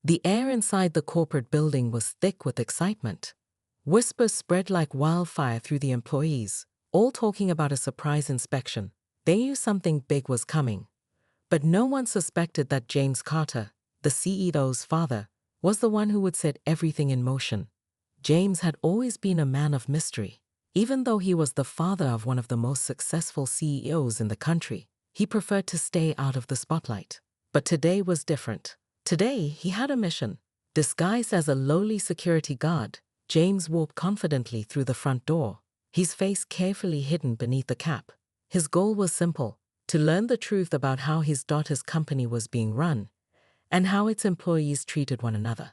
The air inside the corporate building was thick with excitement. Whispers spread like wildfire through the employees, all talking about a surprise inspection. They knew something big was coming. But no one suspected that James Carter, the CEO's father, was the one who would set everything in motion. James had always been a man of mystery. Even though he was the father of one of the most successful CEOs in the country, he preferred to stay out of the spotlight. But today was different. Today, he had a mission. Disguised as a lowly security guard, James walked confidently through the front door, his face carefully hidden beneath the cap. His goal was simple: to learn the truth about how his daughter's company was being run and how its employees treated one another.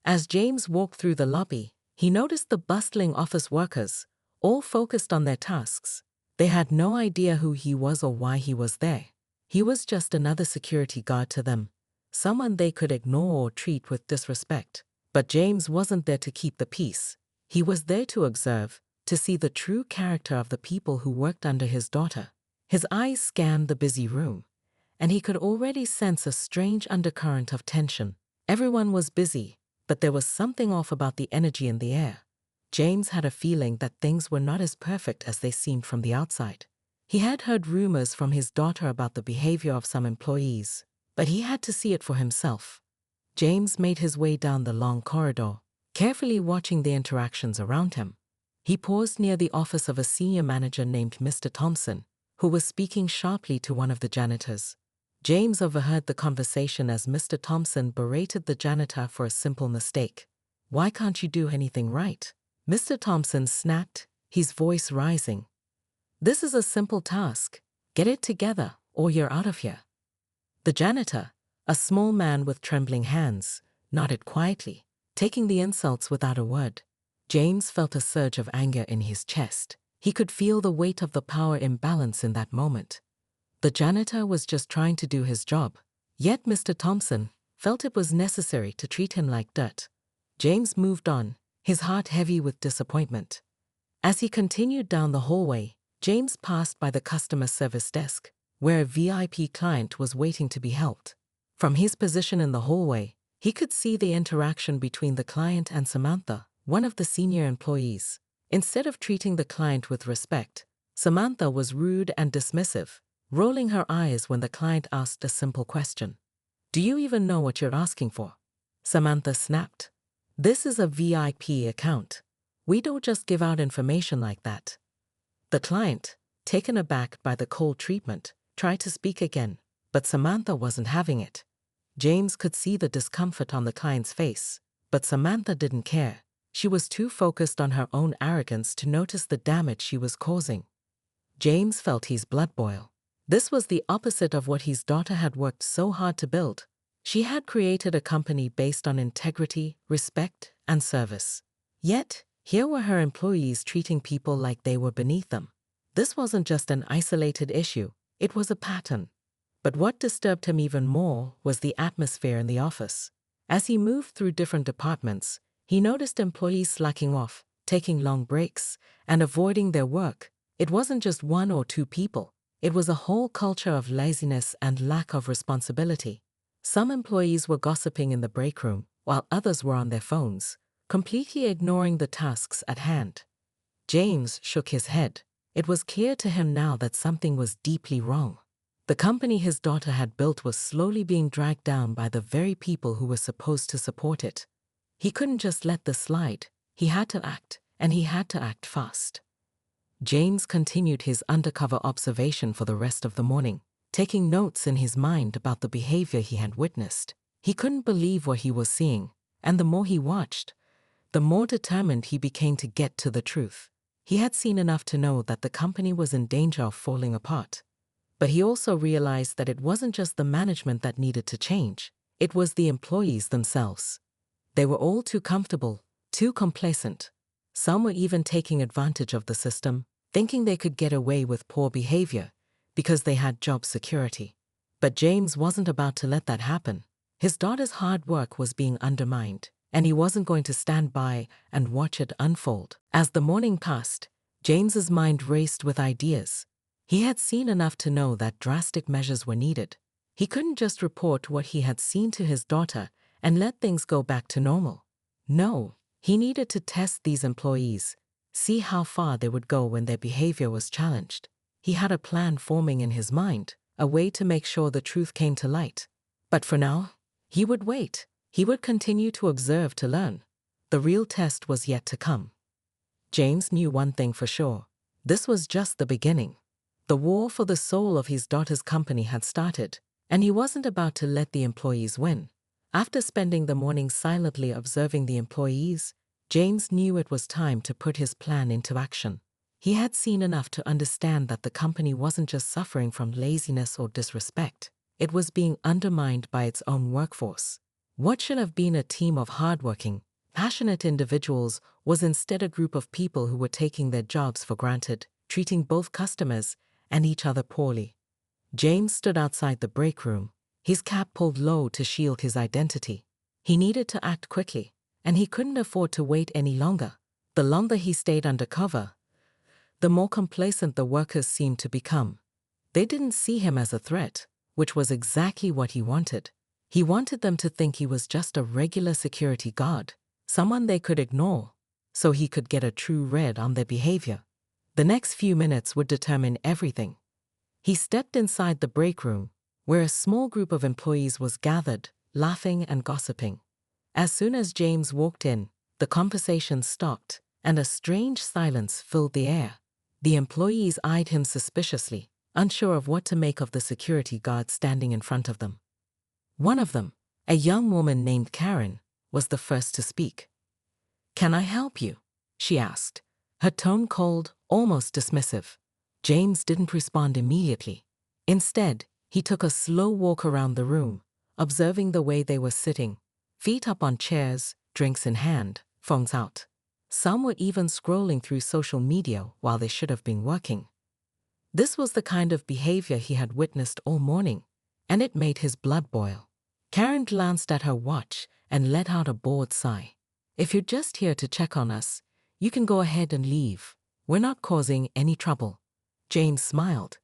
As James walked through the lobby, he noticed the bustling office workers, all focused on their tasks. They had no idea who he was or why he was there. He was just another security guard to them, someone they could ignore or treat with disrespect. But James wasn't there to keep the peace. He was there to observe, to see the true character of the people who worked under his daughter. His eyes scanned the busy room, and he could already sense a strange undercurrent of tension. Everyone was busy, but there was something off about the energy in the air. James had a feeling that things were not as perfect as they seemed from the outside. He had heard rumors from his daughter about the behavior of some employees, but he had to see it for himself. James made his way down the long corridor, carefully watching the interactions around him. He paused near the office of a senior manager named Mr. Thompson, who was speaking sharply to one of the janitors. James overheard the conversation as Mr. Thompson berated the janitor for a simple mistake. "Why can't you do anything right?" Mr. Thompson snapped, his voice rising. "This is a simple task. Get it together, or you're out of here." The janitor, a small man with trembling hands, nodded quietly, taking the insults without a word. James felt a surge of anger in his chest. He could feel the weight of the power imbalance in that moment. The janitor was just trying to do his job, yet Mr. Thompson felt it was necessary to treat him like dirt. James moved on, his heart heavy with disappointment. As he continued down the hallway, James passed by the customer service desk, where a VIP client was waiting to be helped. From his position in the hallway, he could see the interaction between the client and Samantha, one of the senior employees. Instead of treating the client with respect, Samantha was rude and dismissive, rolling her eyes when the client asked a simple question. "Do you even know what you're asking for?" Samantha snapped. "This is a VIP account. We don't just give out information like that." The client, taken aback by the cold treatment, tried to speak again, but Samantha wasn't having it. James could see the discomfort on the client's face, but Samantha didn't care. She was too focused on her own arrogance to notice the damage she was causing. James felt his blood boil. This was the opposite of what his daughter had worked so hard to build. She had created a company based on integrity, respect, and service. Yet, here were her employees treating people like they were beneath them. This wasn't just an isolated issue, it was a pattern. But what disturbed him even more was the atmosphere in the office. As he moved through different departments, he noticed employees slacking off, taking long breaks, and avoiding their work. It wasn't just one or two people. It was a whole culture of laziness and lack of responsibility. Some employees were gossiping in the break room, while others were on their phones, completely ignoring the tasks at hand. James shook his head. It was clear to him now that something was deeply wrong. The company his daughter had built was slowly being dragged down by the very people who were supposed to support it. He couldn't just let this slide. He had to act, and he had to act fast. James continued his undercover observation for the rest of the morning, taking notes in his mind about the behavior he had witnessed. He couldn't believe what he was seeing, and the more he watched, the more determined he became to get to the truth. He had seen enough to know that the company was in danger of falling apart. But he also realized that it wasn't just the management that needed to change, it was the employees themselves. They were all too comfortable, too complacent. Some were even taking advantage of the system, thinking they could get away with poor behavior because they had job security. But James wasn't about to let that happen. His daughter's hard work was being undermined, and he wasn't going to stand by and watch it unfold. As the morning passed, James's mind raced with ideas. He had seen enough to know that drastic measures were needed. He couldn't just report what he had seen to his daughter and let things go back to normal. No, he needed to test these employees, see how far they would go when their behavior was challenged. He had a plan forming in his mind, a way to make sure the truth came to light. But for now, he would wait. He would continue to observe to learn. The real test was yet to come. James knew one thing for sure. This was just the beginning. The war for the soul of his daughter's company had started, and he wasn't about to let the employees win. After spending the morning silently observing the employees, James knew it was time to put his plan into action. He had seen enough to understand that the company wasn't just suffering from laziness or disrespect. It was being undermined by its own workforce. What should have been a team of hardworking, passionate individuals was instead a group of people who were taking their jobs for granted, treating both customers and each other poorly. James stood outside the break room, his cap pulled low to shield his identity. He needed to act quickly, and he couldn't afford to wait any longer. The longer he stayed undercover, the more complacent the workers seemed to become. They didn't see him as a threat, which was exactly what he wanted. He wanted them to think he was just a regular security guard, someone they could ignore, so he could get a true read on their behavior. The next few minutes would determine everything. He stepped inside the break room, where a small group of employees was gathered, laughing and gossiping. As soon as James walked in, the conversation stopped, and a strange silence filled the air. The employees eyed him suspiciously, unsure of what to make of the security guard standing in front of them. One of them, a young woman named Karen, was the first to speak. "Can I help you?" she asked, her tone cold, almost dismissive. James didn't respond immediately. Instead, he took a slow walk around the room, observing the way they were sitting, feet up on chairs, drinks in hand, phones out. Some were even scrolling through social media while they should have been working. This was the kind of behavior he had witnessed all morning, and it made his blood boil. Karen glanced at her watch and let out a bored sigh. "If you're just here to check on us, you can go ahead and leave. We're not causing any trouble." James smiled.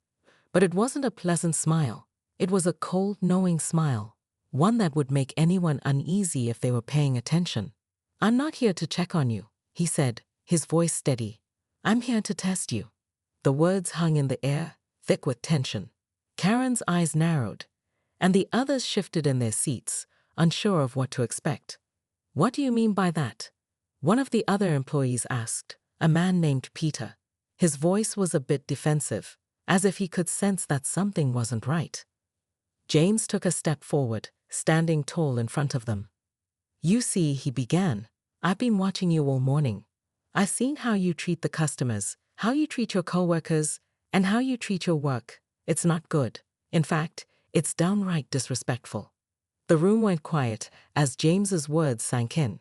But it wasn't a pleasant smile. It was a cold, knowing smile, one that would make anyone uneasy if they were paying attention. "I'm not here to check on you," he said, his voice steady. "I'm here to test you." The words hung in the air, thick with tension. Karen's eyes narrowed, and the others shifted in their seats, unsure of what to expect. "What do you mean by that?" one of the other employees asked, a man named Peter. His voice was a bit defensive, as if he could sense that something wasn't right. James took a step forward, standing tall in front of them. "You see," he began, "I've been watching you all morning. I've seen how you treat the customers, how you treat your coworkers, and how you treat your work. It's not good. In fact, it's downright disrespectful." The room went quiet as James's words sank in.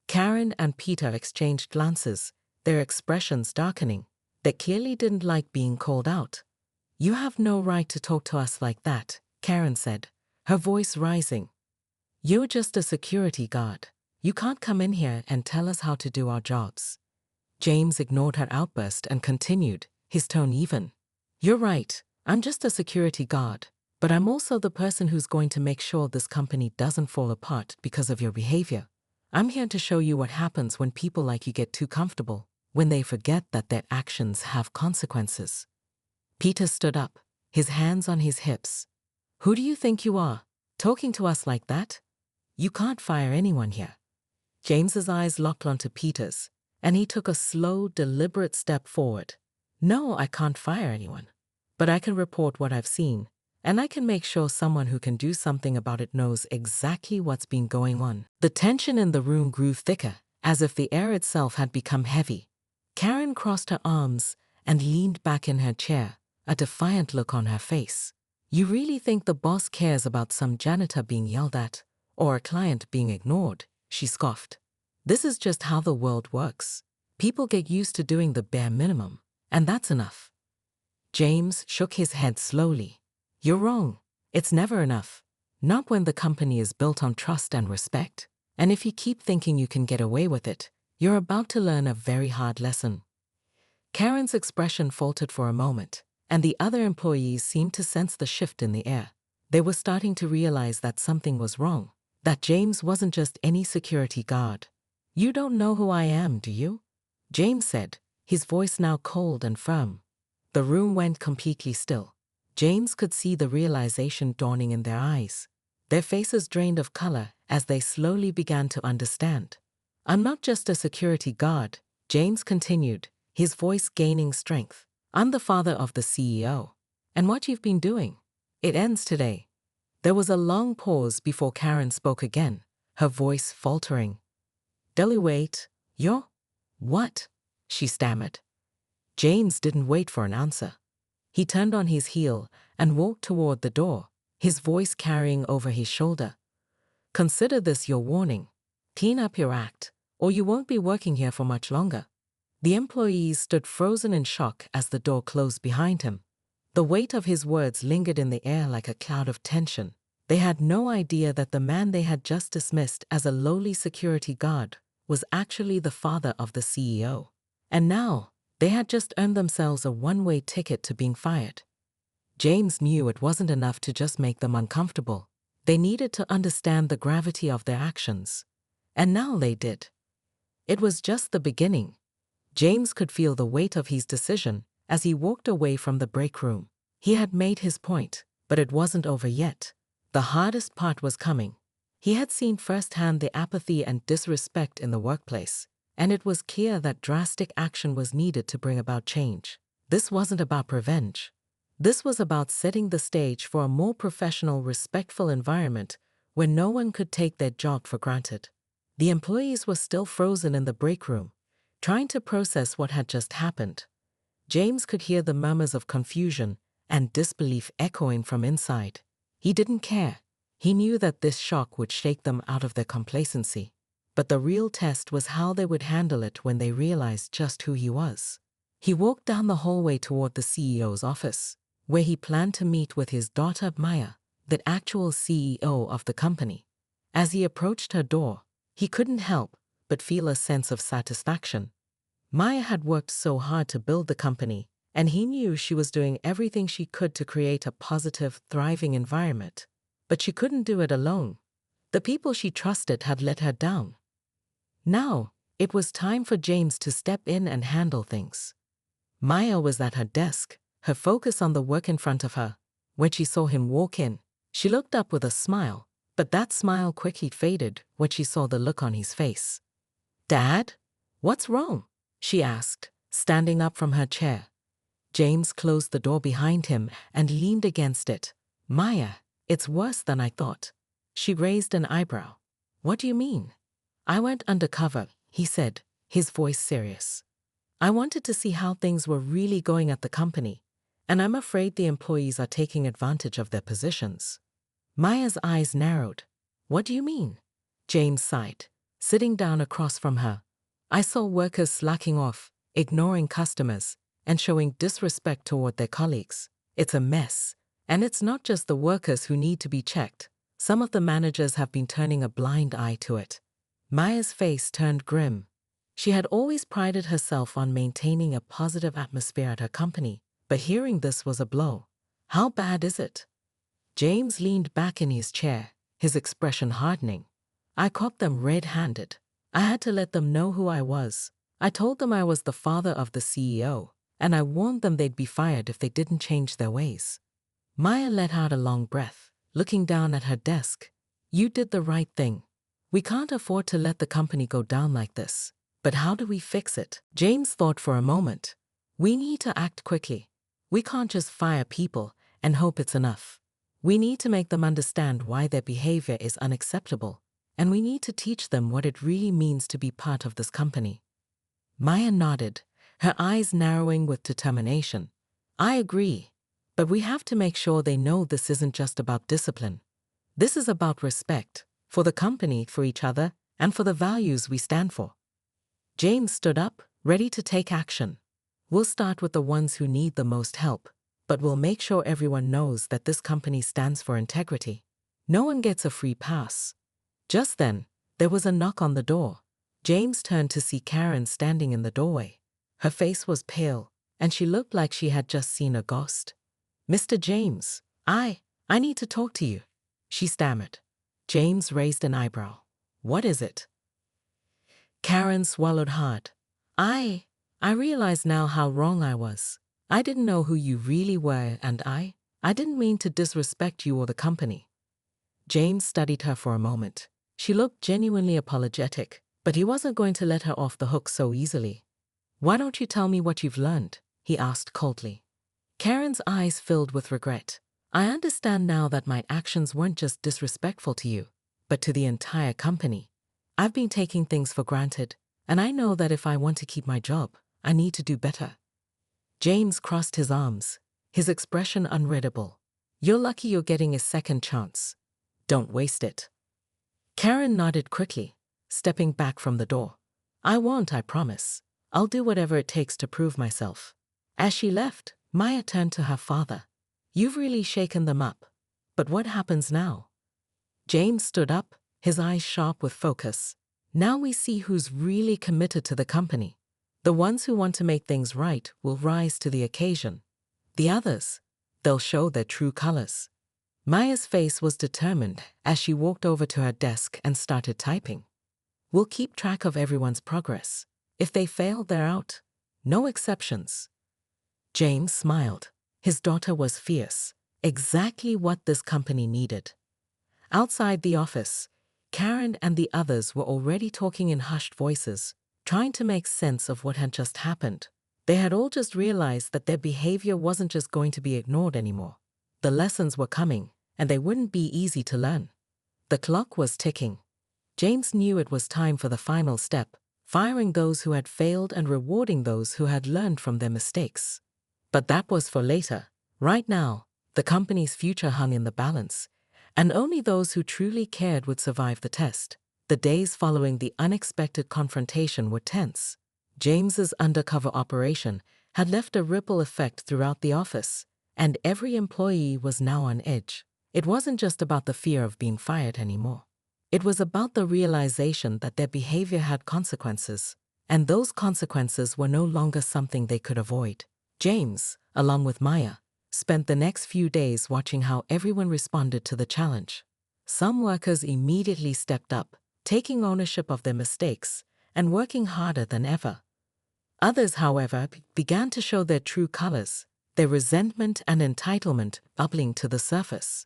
Karen and Peter exchanged glances, their expressions darkening. They clearly didn't like being called out. "You have no right to talk to us like that," Karen said, her voice rising. "You're just a security guard. You can't come in here and tell us how to do our jobs." James ignored her outburst and continued, his tone even. "You're right, I'm just a security guard, but I'm also the person who's going to make sure this company doesn't fall apart because of your behavior. I'm here to show you what happens when people like you get too comfortable, when they forget that their actions have consequences." Peter stood up, his hands on his hips. "Who do you think you are, talking to us like that? You can't fire anyone here." James's eyes locked onto Peter's, and he took a slow, deliberate step forward. "No, I can't fire anyone. But I can report what I've seen, and I can make sure someone who can do something about it knows exactly what's been going on." The tension in the room grew thicker, as if the air itself had become heavy. Karen crossed her arms and leaned back in her chair, a defiant look on her face. "You really think the boss cares about some janitor being yelled at, or a client being ignored?" she scoffed. "This is just how the world works. People get used to doing the bare minimum, and that's enough." James shook his head slowly. "You're wrong. It's never enough. Not when the company is built on trust and respect. And if you keep thinking you can get away with it, you're about to learn a very hard lesson." Karen's expression faltered for a moment, and the other employees seemed to sense the shift in the air. They were starting to realize that something was wrong, that James wasn't just any security guard. "You don't know who I am, do you?" James said, his voice now cold and firm. The room went completely still. James could see the realization dawning in their eyes. Their faces drained of color as they slowly began to understand. "I'm not just a security guard," James continued, his voice gaining strength. "I'm the father of the CEO. And what you've been doing, it ends today." There was a long pause before Karen spoke again, her voice faltering. "Wait, you're what?" she stammered. James didn't wait for an answer. He turned on his heel and walked toward the door, his voice carrying over his shoulder. "Consider this your warning. Clean up your act, or you won't be working here for much longer." The employees stood frozen in shock as the door closed behind him. The weight of his words lingered in the air like a cloud of tension. They had no idea that the man they had just dismissed as a lowly security guard was actually the father of the CEO. And now, they had just earned themselves a one-way ticket to being fired. James knew it wasn't enough to just make them uncomfortable. They needed to understand the gravity of their actions. And now they did. It was just the beginning. James could feel the weight of his decision as he walked away from the break room. He had made his point, but it wasn't over yet. The hardest part was coming. He had seen firsthand the apathy and disrespect in the workplace, and it was clear that drastic action was needed to bring about change. This wasn't about revenge. This was about setting the stage for a more professional, respectful environment where no one could take their job for granted. The employees were still frozen in the break room, trying to process what had just happened. James could hear the murmurs of confusion and disbelief echoing from inside. He didn't care. He knew that this shock would shake them out of their complacency. But the real test was how they would handle it when they realized just who he was. He walked down the hallway toward the CEO's office, where he planned to meet with his daughter Maya, the actual CEO of the company. As he approached her door, he couldn't help but feel a sense of satisfaction. Maya had worked so hard to build the company, and he knew she was doing everything she could to create a positive, thriving environment. But she couldn't do it alone. The people she trusted had let her down. Now, it was time for James to step in and handle things. Maya was at her desk, her focus on the work in front of her. When she saw him walk in, she looked up with a smile, but that smile quickly faded when she saw the look on his face. "Dad? What's wrong?" she asked, standing up from her chair. James closed the door behind him and leaned against it. "Maya, it's worse than I thought." She raised an eyebrow. "What do you mean?" "I went undercover," he said, his voice serious. "I wanted to see how things were really going at the company, and I'm afraid the employees are taking advantage of their positions." Maya's eyes narrowed. "What do you mean?" James sighed, sitting down across from her. "I saw workers slacking off, ignoring customers, and showing disrespect toward their colleagues. It's a mess. And it's not just the workers who need to be checked. Some of the managers have been turning a blind eye to it." Maya's face turned grim. She had always prided herself on maintaining a positive atmosphere at her company, but hearing this was a blow. "How bad is it?" James leaned back in his chair, his expression hardening. "I caught them red-handed. I had to let them know who I was. I told them I was the father of the CEO, and I warned them they'd be fired if they didn't change their ways." Maya let out a long breath, looking down at her desk. "You did the right thing. We can't afford to let the company go down like this. But how do we fix it?" James thought for a moment. "We need to act quickly. We can't just fire people and hope it's enough. We need to make them understand why their behavior is unacceptable, and we need to teach them what it really means to be part of this company." Maya nodded, her eyes narrowing with determination. "I agree. But we have to make sure they know this isn't just about discipline. This is about respect, for the company, for each other, and for the values we stand for." James stood up, ready to take action. "We'll start with the ones who need the most help, but we'll make sure everyone knows that this company stands for integrity. No one gets a free pass." Just then, there was a knock on the door. James turned to see Karen standing in the doorway. Her face was pale, and she looked like she had just seen a ghost. "Mr. James, I need to talk to you," she stammered. James raised an eyebrow. What is it? Karen swallowed hard. I realize now how wrong I was. I didn't know who you really were, and I didn't mean to disrespect you or the company. James studied her for a moment. She looked genuinely apologetic, but he wasn't going to let her off the hook so easily. Why don't you tell me what you've learned? He asked coldly. Karen's eyes filled with regret. I understand now that my actions weren't just disrespectful to you, but to the entire company. I've been taking things for granted, and I know that if I want to keep my job, I need to do better. James crossed his arms, his expression unreadable. You're lucky you're getting a second chance. Don't waste it. Karen nodded quickly, stepping back from the door. I won't, I promise. I'll do whatever it takes to prove myself. As she left, Maya turned to her father. You've really shaken them up. But what happens now? James stood up, his eyes sharp with focus. Now we see who's really committed to the company. The ones who want to make things right will rise to the occasion. The others, they'll show their true colors. Maya's face was determined as she walked over to her desk and started typing. We'll keep track of everyone's progress. If they fail, they're out. No exceptions. James smiled. His daughter was fierce, exactly what this company needed. Outside the office, Karen and the others were already talking in hushed voices, trying to make sense of what had just happened. They had all just realized that their behavior wasn't just going to be ignored anymore. The lessons were coming, and they wouldn't be easy to learn. The clock was ticking. James knew it was time for the final step, firing those who had failed and rewarding those who had learned from their mistakes. But that was for later. Right now, the company's future hung in the balance, and only those who truly cared would survive the test. The days following the unexpected confrontation were tense. James's undercover operation had left a ripple effect throughout the office, and every employee was now on edge. It wasn't just about the fear of being fired anymore. It was about the realization that their behavior had consequences, and those consequences were no longer something they could avoid. James, along with Maya, spent the next few days watching how everyone responded to the challenge. Some workers immediately stepped up, taking ownership of their mistakes and working harder than ever. Others, however, began to show their true colors, their resentment and entitlement bubbling to the surface.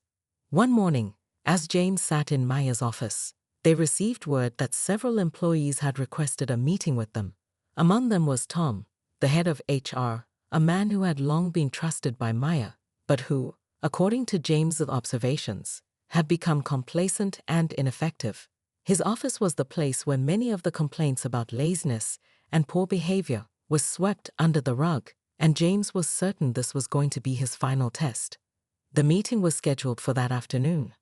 One morning, as James sat in Maya's office, they received word that several employees had requested a meeting with them. Among them was Tom, the head of HR, a man who had long been trusted by Maya, but who, according to James's observations, had become complacent and ineffective. His office was the place where many of the complaints about laziness and poor behavior were swept under the rug, and James was certain this was going to be his final test. The meeting was scheduled for that afternoon.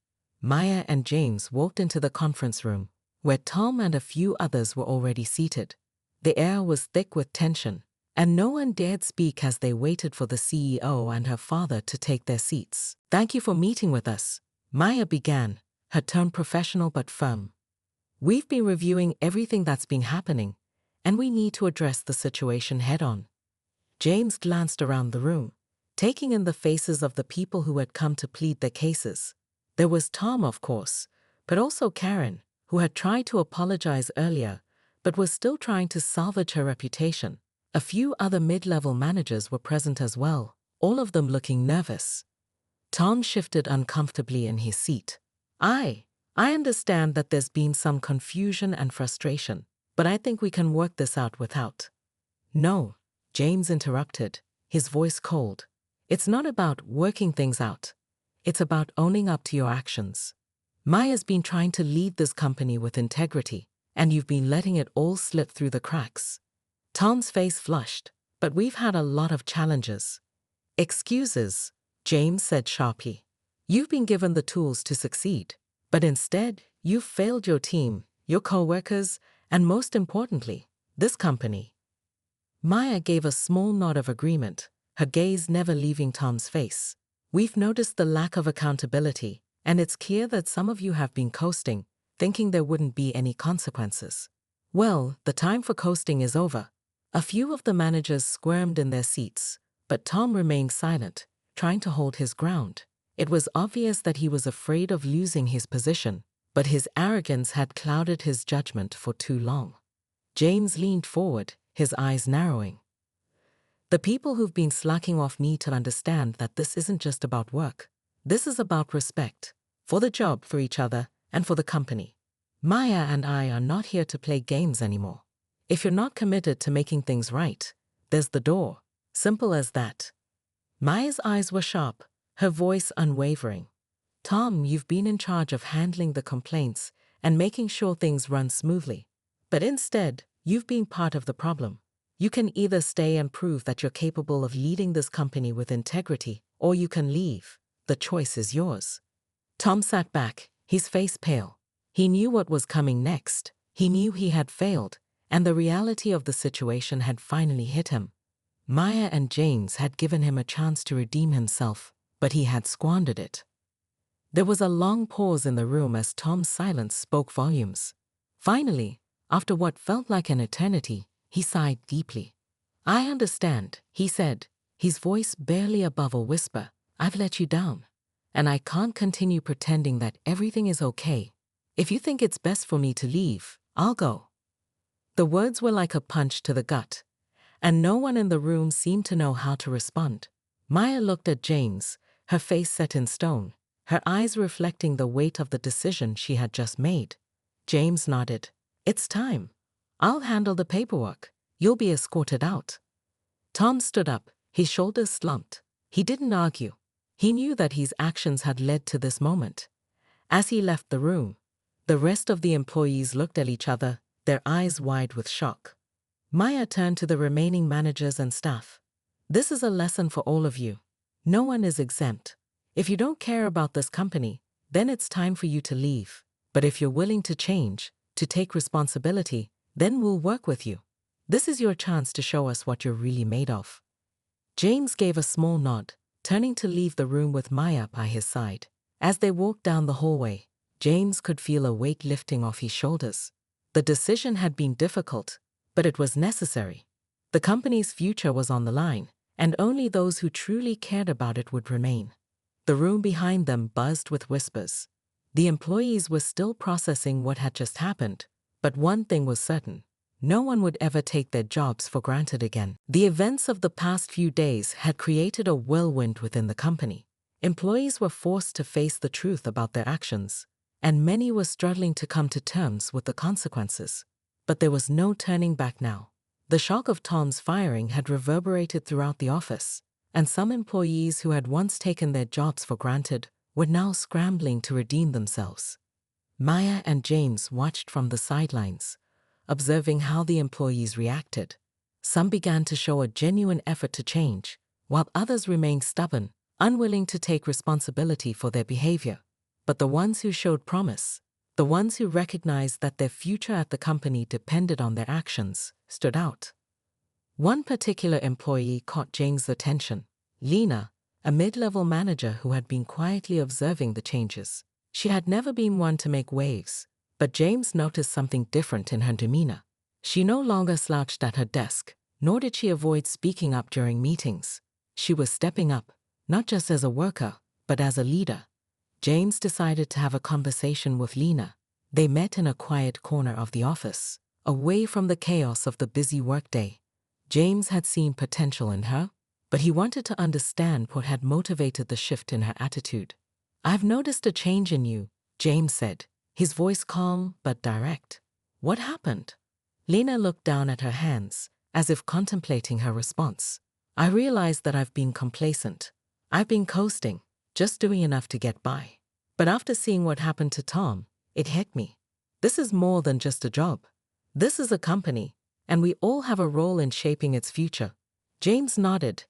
Maya and James walked into the conference room, where Tom and a few others were already seated. The air was thick with tension, and no one dared speak as they waited for the CEO and her father to take their seats. Thank you for meeting with us, Maya began, her tone professional but firm. We've been reviewing everything that's been happening, and we need to address the situation head-on. James glanced around the room, taking in the faces of the people who had come to plead their cases. There was Tom, of course, but also Karen, who had tried to apologize earlier, but was still trying to salvage her reputation. A few other mid-level managers were present as well, all of them looking nervous. Tom shifted uncomfortably in his seat. I understand that there's been some confusion and frustration, but I think we can work this out without. No, James interrupted, his voice cold. It's not about working things out. It's about owning up to your actions. Maya's been trying to lead this company with integrity, and you've been letting it all slip through the cracks. Tom's face flushed, but we've had a lot of challenges. Excuses, James said sharply. You've been given the tools to succeed, but instead, you've failed your team, your co-workers, and most importantly, this company. Maya gave a small nod of agreement, her gaze never leaving Tom's face. We've noticed the lack of accountability, and it's clear that some of you have been coasting, thinking there wouldn't be any consequences. Well, the time for coasting is over. A few of the managers squirmed in their seats, but Tom remained silent, trying to hold his ground. It was obvious that he was afraid of losing his position, but his arrogance had clouded his judgment for too long. James leaned forward, his eyes narrowing. The people who've been slacking off need to understand that this isn't just about work. This is about respect. For the job, for each other, and for the company. Maya and I are not here to play games anymore. If you're not committed to making things right, there's the door. Simple as that. Maya's eyes were sharp, her voice unwavering. Tom, you've been in charge of handling the complaints and making sure things run smoothly. But instead, you've been part of the problem. You can either stay and prove that you're capable of leading this company with integrity, or you can leave. The choice is yours. Tom sat back, his face pale. He knew what was coming next. He knew he had failed, and the reality of the situation had finally hit him. Maya and James had given him a chance to redeem himself, but he had squandered it. There was a long pause in the room as Tom's silence spoke volumes. Finally, after what felt like an eternity, he sighed deeply. "I understand," he said, his voice barely above a whisper. "I've let you down. And I can't continue pretending that everything is okay. If you think it's best for me to leave, I'll go." The words were like a punch to the gut, and no one in the room seemed to know how to respond. Maya looked at James, her face set in stone, her eyes reflecting the weight of the decision she had just made. James nodded. "It's time. I'll handle the paperwork. You'll be escorted out." Tom stood up, his shoulders slumped. He didn't argue. He knew that his actions had led to this moment. As he left the room, the rest of the employees looked at each other, their eyes wide with shock. Maya turned to the remaining managers and staff. "This is a lesson for all of you. No one is exempt. If you don't care about this company, then it's time for you to leave. But if you're willing to change, to take responsibility, then we'll work with you. This is your chance to show us what you're really made of." James gave a small nod, turning to leave the room with Maya by his side. As they walked down the hallway, James could feel a weight lifting off his shoulders. The decision had been difficult, but it was necessary. The company's future was on the line, and only those who truly cared about it would remain. The room behind them buzzed with whispers. The employees were still processing what had just happened, but one thing was certain. No one would ever take their jobs for granted again. The events of the past few days had created a whirlwind within the company. Employees were forced to face the truth about their actions, and many were struggling to come to terms with the consequences. But there was no turning back now. The shock of Tom's firing had reverberated throughout the office, and some employees who had once taken their jobs for granted were now scrambling to redeem themselves. Maya and James watched from the sidelines, observing how the employees reacted. Some began to show a genuine effort to change, while others remained stubborn, unwilling to take responsibility for their behavior. But the ones who showed promise, the ones who recognized that their future at the company depended on their actions, stood out. One particular employee caught James' attention. Lena, a mid-level manager who had been quietly observing the changes. She had never been one to make waves, but James noticed something different in her demeanor. She no longer slouched at her desk, nor did she avoid speaking up during meetings. She was stepping up, not just as a worker, but as a leader. James decided to have a conversation with Lena. They met in a quiet corner of the office, away from the chaos of the busy workday. James had seen potential in her, but he wanted to understand what had motivated the shift in her attitude. "I've noticed a change in you," James said, his voice calm but direct. "What happened?" Lena looked down at her hands, as if contemplating her response. "I realized that I've been complacent. I've been coasting, just doing enough to get by. But after seeing what happened to Tom, it hit me. This is more than just a job. This is a company, and we all have a role in shaping its future." James nodded,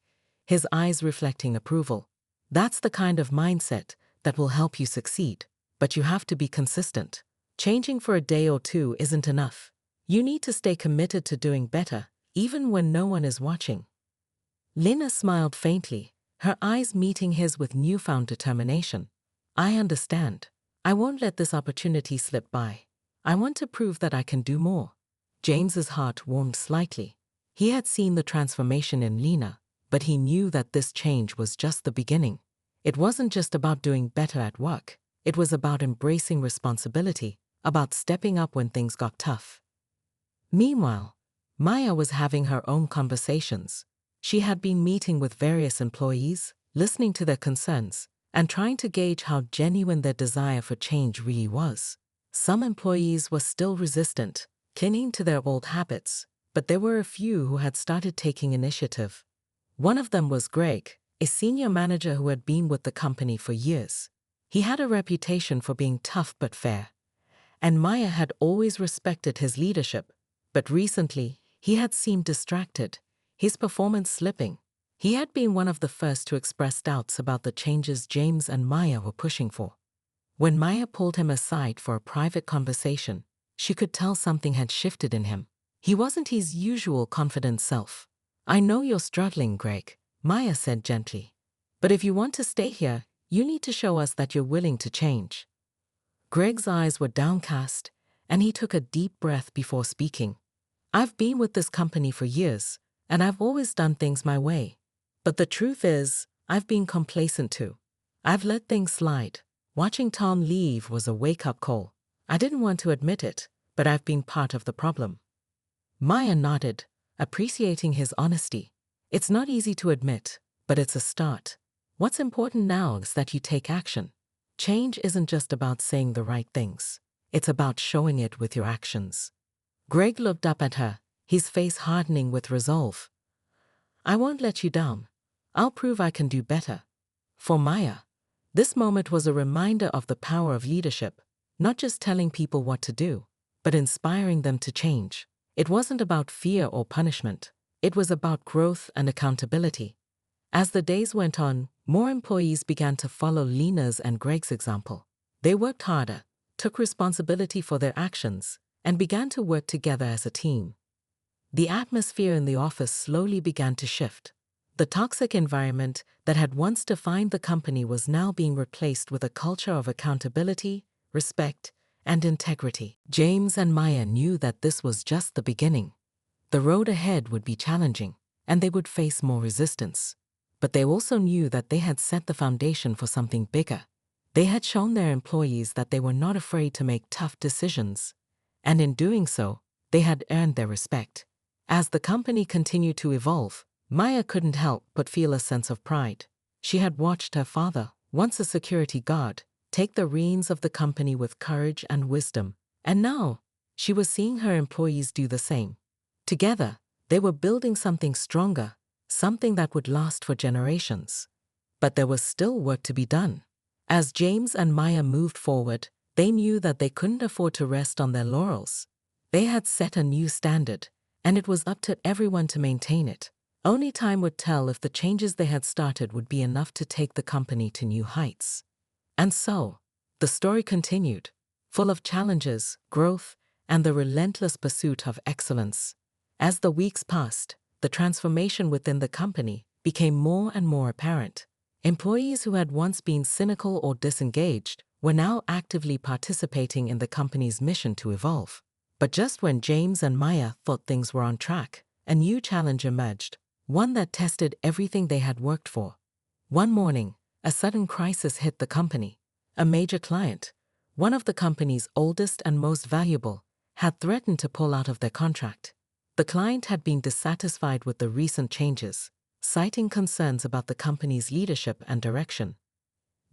his eyes reflecting approval. "That's the kind of mindset that will help you succeed. But you have to be consistent. Changing for a day or two isn't enough. You need to stay committed to doing better, even when no one is watching." Lena smiled faintly, her eyes meeting his with newfound determination. "I understand. I won't let this opportunity slip by. I want to prove that I can do more." James's heart warmed slightly. He had seen the transformation in Lena, but he knew that this change was just the beginning. It wasn't just about doing better at work. It was about embracing responsibility, about stepping up when things got tough. Meanwhile, Maya was having her own conversations. She had been meeting with various employees, listening to their concerns, and trying to gauge how genuine their desire for change really was. Some employees were still resistant, clinging to their old habits, but there were a few who had started taking initiative. One of them was Greg, a senior manager who had been with the company for years. He had a reputation for being tough but fair, and Maya had always respected his leadership, but recently he had seemed distracted, his performance slipping. He had been one of the first to express doubts about the changes James and Maya were pushing for. When Maya pulled him aside for a private conversation, she could tell something had shifted in him. He wasn't his usual confident self. "I know you're struggling, Greg," Maya said gently. "But if you want to stay here, you need to show us that you're willing to change." Greg's eyes were downcast, and he took a deep breath before speaking. "I've been with this company for years, and I've always done things my way. But the truth is, I've been complacent too. I've let things slide. Watching Tom leave was a wake-up call. I didn't want to admit it, but I've been part of the problem." Maya nodded, appreciating his honesty. "It's not easy to admit, but it's a start. What's important now is that you take action. Change isn't just about saying the right things. It's about showing it with your actions." Greg looked up at her, his face hardening with resolve. "I won't let you down. I'll prove I can do better." For Maya, this moment was a reminder of the power of leadership, not just telling people what to do, but inspiring them to change. It wasn't about fear or punishment. It was about growth and accountability. As the days went on, more employees began to follow Lena's and Greg's example. They worked harder, took responsibility for their actions, and began to work together as a team. The atmosphere in the office slowly began to shift. The toxic environment that had once defined the company was now being replaced with a culture of accountability, respect, and integrity. James and Maya knew that this was just the beginning. The road ahead would be challenging, and they would face more resistance. But they also knew that they had set the foundation for something bigger. They had shown their employees that they were not afraid to make tough decisions, and in doing so, they had earned their respect. As the company continued to evolve, Maya couldn't help but feel a sense of pride. She had watched her father, once a security guard, take the reins of the company with courage and wisdom, and now she was seeing her employees do the same. Together, they were building something stronger, something that would last for generations. But there was still work to be done. As James and Maya moved forward, they knew that they couldn't afford to rest on their laurels. They had set a new standard, and it was up to everyone to maintain it. Only time would tell if the changes they had started would be enough to take the company to new heights. And so, the story continued, full of challenges, growth, and the relentless pursuit of excellence. As the weeks passed, the transformation within the company became more and more apparent. Employees who had once been cynical or disengaged were now actively participating in the company's mission to evolve. But just when James and Maya thought things were on track, a new challenge emerged, one that tested everything they had worked for. One morning, a sudden crisis hit the company. A major client, one of the company's oldest and most valuable, had threatened to pull out of their contract. The client had been dissatisfied with the recent changes, citing concerns about the company's leadership and direction.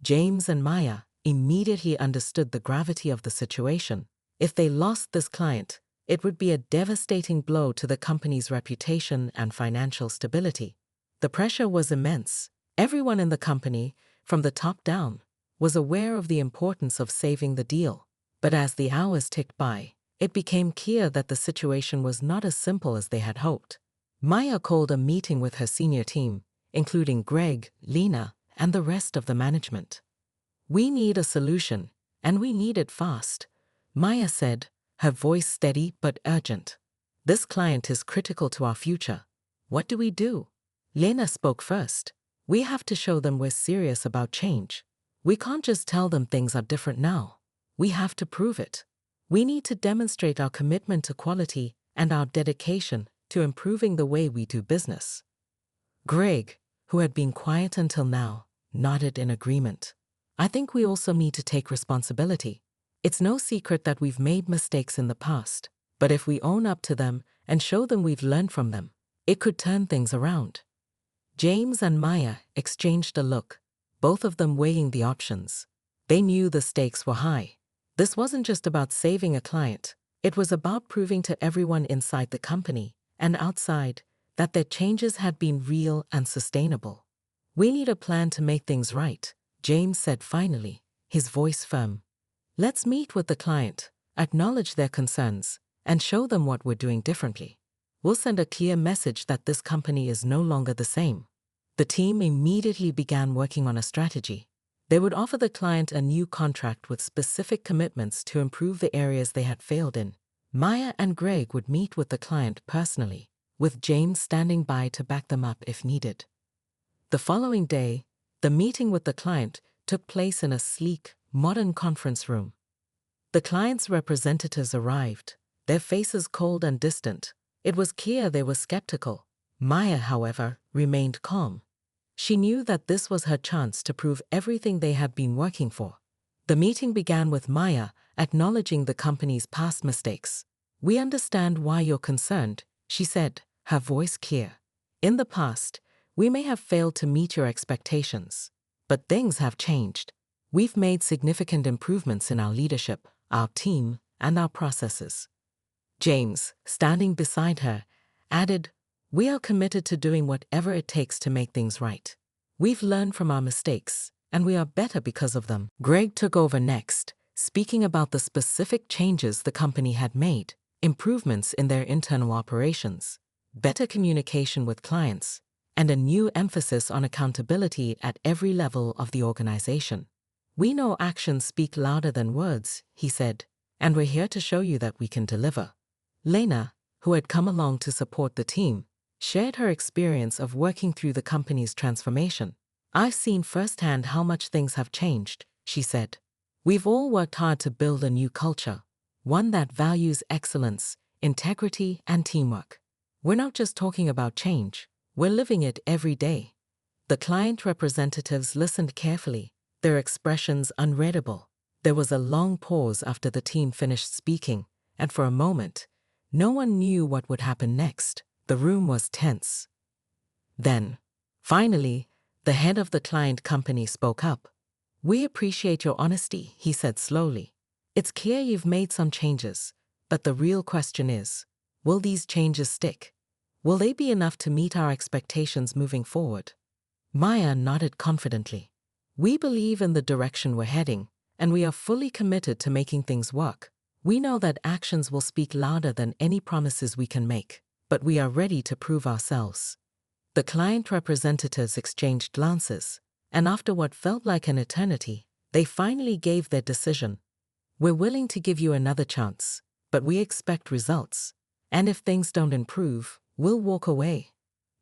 James and Maya immediately understood the gravity of the situation. If they lost this client, it would be a devastating blow to the company's reputation and financial stability. The pressure was immense. Everyone in the company, from the top down, was aware of the importance of saving the deal. But as the hours ticked by, it became clear that the situation was not as simple as they had hoped. Maya called a meeting with her senior team, including Greg, Lena, and the rest of the management. "We need a solution, and we need it fast," Maya said, her voice steady but urgent. "This client is critical to our future. What do we do?" Lena spoke first. "We have to show them we're serious about change. We can't just tell them things are different now. We have to prove it. We need to demonstrate our commitment to quality and our dedication to improving the way we do business." Greg, who had been quiet until now, nodded in agreement. I think we also need to take responsibility. It's no secret that we've made mistakes in the past, but if we own up to them and show them we've learned from them, it could turn things around. James and Maya exchanged a look, both of them weighing the options. They knew the stakes were high. This wasn't just about saving a client. It was about proving to everyone inside the company and outside that their changes had been real and sustainable. We need a plan to make things right, James said finally, his voice firm. Let's meet with the client, acknowledge their concerns, and show them what we're doing differently. We'll send a clear message that this company is no longer the same. The team immediately began working on a strategy. They would offer the client a new contract with specific commitments to improve the areas they had failed in. Maya and Greg would meet with the client personally, with James standing by to back them up if needed. The following day, the meeting with the client took place in a sleek, modern conference room. The client's representatives arrived, their faces cold and distant. It was clear they were skeptical. Maya, however, remained calm. She knew that this was her chance to prove everything they had been working for. The meeting began with Maya acknowledging the company's past mistakes. "We understand why you're concerned," she said, her voice clear. "In the past, we may have failed to meet your expectations. But things have changed. We've made significant improvements in our leadership, our team, and our processes." James, standing beside her, added, "We are committed to doing whatever it takes to make things right. We've learned from our mistakes, and we are better because of them." Greg took over next, speaking about the specific changes the company had made, improvements in their internal operations, better communication with clients, and a new emphasis on accountability at every level of the organization. "We know actions speak louder than words," he said, "and we're here to show you that we can deliver." Lena, who had come along to support the team, shared her experience of working through the company's transformation. "I've seen firsthand how much things have changed," she said. "We've all worked hard to build a new culture, one that values excellence, integrity, and teamwork. We're not just talking about change, we're living it every day." The client representatives listened carefully, their expressions unreadable. There was a long pause after the team finished speaking, and for a moment, no one knew what would happen next. The room was tense. Then, finally, the head of the client company spoke up. "We appreciate your honesty," he said slowly. "It's clear you've made some changes, but the real question is, will these changes stick? Will they be enough to meet our expectations moving forward?" Maya nodded confidently. "We believe in the direction we're heading, and we are fully committed to making things work. We know that actions will speak louder than any promises we can make, but we are ready to prove ourselves." The client representatives exchanged glances, and after what felt like an eternity, they finally gave their decision. "We're willing to give you another chance, but we expect results. And if things don't improve, we'll walk away."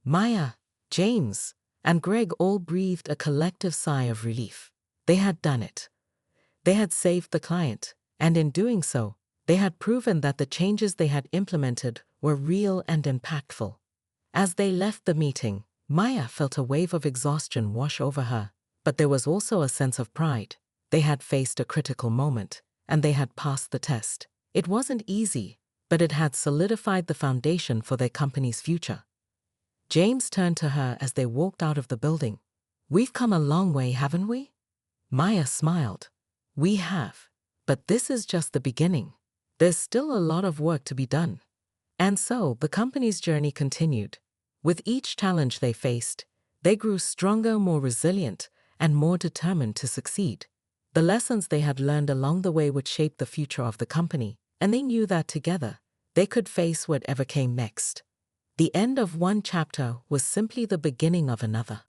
Maya, James, and Greg all breathed a collective sigh of relief. They had done it. They had saved the client, and in doing so, they had proven that the changes they had implemented were real and impactful. As they left the meeting, Maya felt a wave of exhaustion wash over her, but there was also a sense of pride. They had faced a critical moment, and they had passed the test. It wasn't easy, but it had solidified the foundation for their company's future. James turned to her as they walked out of the building. "We've come a long way, haven't we?" Maya smiled. "We have, but this is just the beginning. There's still a lot of work to be done." And so the company's journey continued. With each challenge they faced, they grew stronger, more resilient, and more determined to succeed. The lessons they had learned along the way would shape the future of the company, and they knew that together, they could face whatever came next. The end of one chapter was simply the beginning of another.